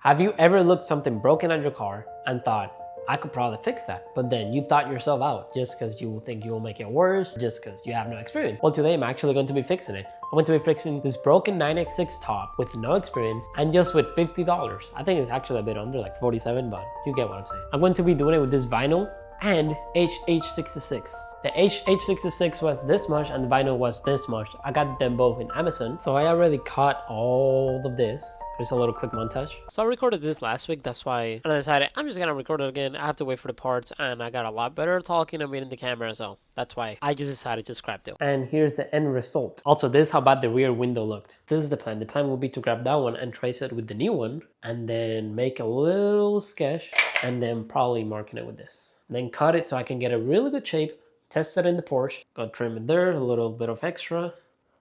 Have you ever looked something broken on your car and thought, I could probably fix that, but then you thought yourself out just because you think you will make it worse, just because you have no experience? Well, today I'm actually going to be fixing it. I'm going to be fixing this broken 9x6 top with no experience and just with $50. I think it's actually a bit under, like 47, but you get what I'm saying. I'm going to be doing it with this Vynil and HH66. The HH66 was this much and the Vynil was this much. I got them both in Amazon. So I already cut all of this. Just a little quick montage. So I recorded this last week, that's why I decided I'm just gonna record it again. I have to wait for the parts and I got a lot better talking and being the camera, so that's why I just decided to scrap it. And here's the end result. Also, this is how bad the rear window looked. This is the plan. The plan will be to grab that one and trace it with the new one and then make a little sketch and then probably marking it with this. Then cut it so I can get a really good shape, test it in the Porsche, go trim it there, a little bit of extra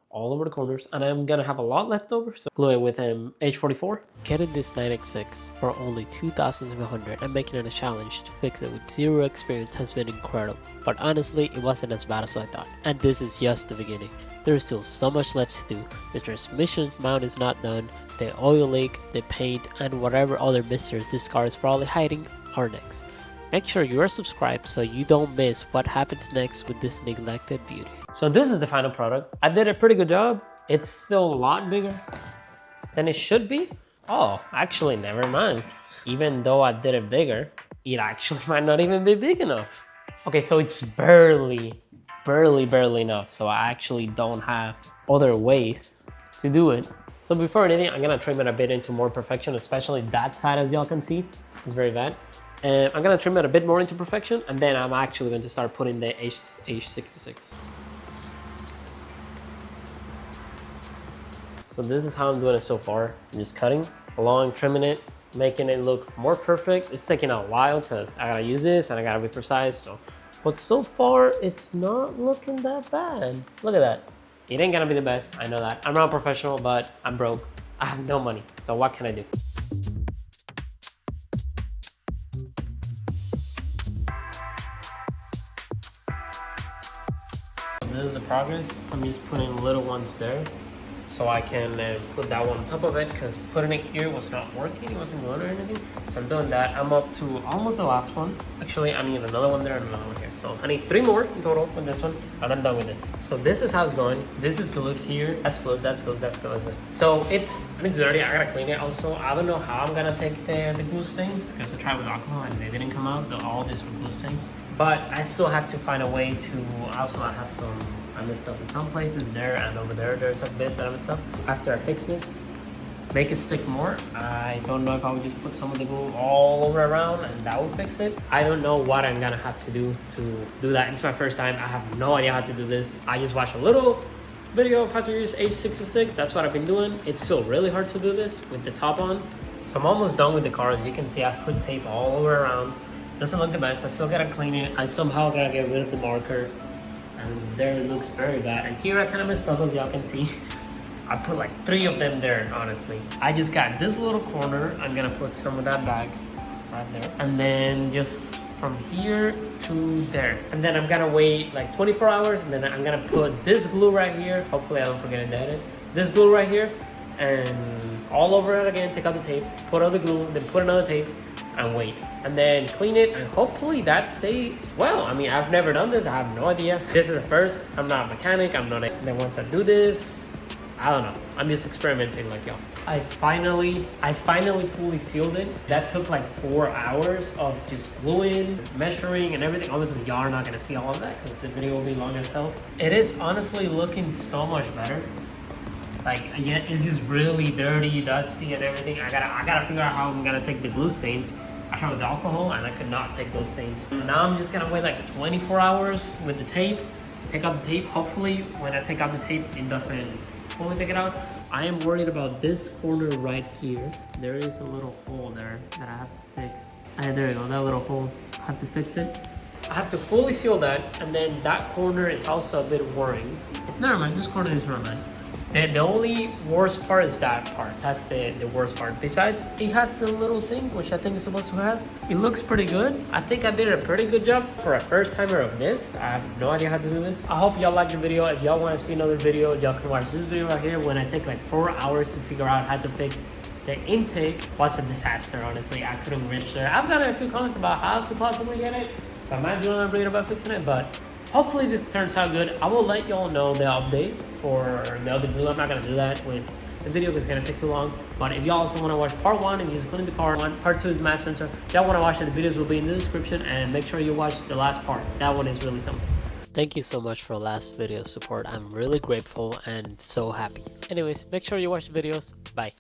all over the corners, and I'm gonna have a lot left over, so glue it with H44. Getting this 9x6 for only $2,700 and making it a challenge to fix it with zero experience has been incredible. But honestly, it wasn't as bad as I thought. And this is just the beginning. There is still so much left to do. The transmission mount is not done, the oil leak, the paint, and whatever other mysteries this car is probably hiding are next. Make sure you are subscribed so you don't miss what happens next with this neglected beauty. So this is the final product. I did a pretty good job. It's still a lot bigger than it should be. Oh, actually, never mind. Even though I did it bigger, it actually might not even be big enough. Okay, so it's barely enough. So I actually don't have other ways to do it. So before anything, I'm gonna trim it a bit into more perfection, especially that side, as y'all can see. It's very bad. And I'm gonna trim it a bit more into perfection, and then I'm actually going to start putting the HH66. So this is how I'm doing it so far. I'm just cutting along, trimming it, making it look more perfect. It's taking a while because I gotta use this and I gotta be precise. So, but so far it's not looking that bad. Look at that. It ain't gonna be the best, I know that. I'm not a professional, but I'm broke. I have no money, so what can I do? This is the progress. I'm just putting little ones there so I can put that one on top of it, because putting it here was not working. It wasn't going or anything. So I'm doing that. I'm up to almost the last one. Actually, I need another one there and another one here. So I need 3 more in total with this one, and I'm done with this. So this is how it's going. This is glued here. That's glued, that's glued, that's glued. So it's dirty. I gotta clean it. Also, I don't know how I'm gonna take the glue stains, because I tried with alcohol and they didn't come out. All these were glue stains. But I still have to find a way to, also I have some, I messed up in some places there and over there. There's a bit that I messed up. After I fix this, make it stick more. I don't know if I would just put some of the glue all over around and that will fix it. I don't know what I'm gonna have to do that. It's my first time. I have no idea how to do this. I just watched a little video of how to use H66. That's what I've been doing. It's still really hard to do this with the top on. So I'm almost done with the car. As you can see, I put tape all over around. Doesn't look the best. I still gotta clean it. I somehow gotta get rid of the marker. And there it looks very bad. And here I kind of messed up, as y'all can see. I put like 3 of them there, honestly. I just got this little corner. I'm gonna put some of that back right there. And then just from here to there. And then I'm gonna wait like 24 hours. And then I'm gonna put this glue right here. Hopefully I don't forget it to edit. This glue right here. And all over it again. Take out the tape. Put other glue. Then put another tape. And wait, and then clean it, and hopefully that stays well. I mean, I've never done this. I have no idea. This is the first. I'm not a mechanic. I'm not the ones that do this. I don't know. I'm just experimenting like y'all. I finally fully sealed it. That took like 4 hours of just gluing, measuring, and everything. Obviously, y'all are not gonna see all of that because the video will be long as hell. It is honestly looking so much better. Like, yeah, it's just really dirty, dusty, and everything. I gotta figure out how I'm gonna take the glue stains. I tried with alcohol, and I could not take those stains. Now I'm just gonna wait like 24 hours with the tape. Take out the tape. Hopefully, when I take out the tape, it doesn't fully take it out. I am worried about this corner right here. There is a little hole there that I have to fix. And there you go, that little hole. I have to fix it. I have to fully seal that, and then that corner is also a bit worrying. Never mind, this corner is not bad. The only worst part is that part. That's the worst part. Besides, it has the little thing, which I think it's supposed to have. It looks pretty good. I think I did a pretty good job for a first timer of this. I have no idea how to do this. I hope y'all liked the video. If y'all want to see another video, y'all can watch this video right here when I take like 4 hours to figure out how to fix The intake was a disaster, honestly. I couldn't reach there. I've gotten a few comments about how to possibly get it, so I might do another video about fixing it, but hopefully this turns out good. I will let y'all know the update for the other video. I'm not gonna do that with the video because it's gonna take too long. But if y'all also wanna watch part 1 is just cleaning the car, part 2 is math sensor. If y'all wanna watch it, the videos will be in the description, and make sure you watch the last part. That one is really something. Thank you so much for last video support. I'm really grateful and so happy. Anyways, make sure you watch the videos. Bye.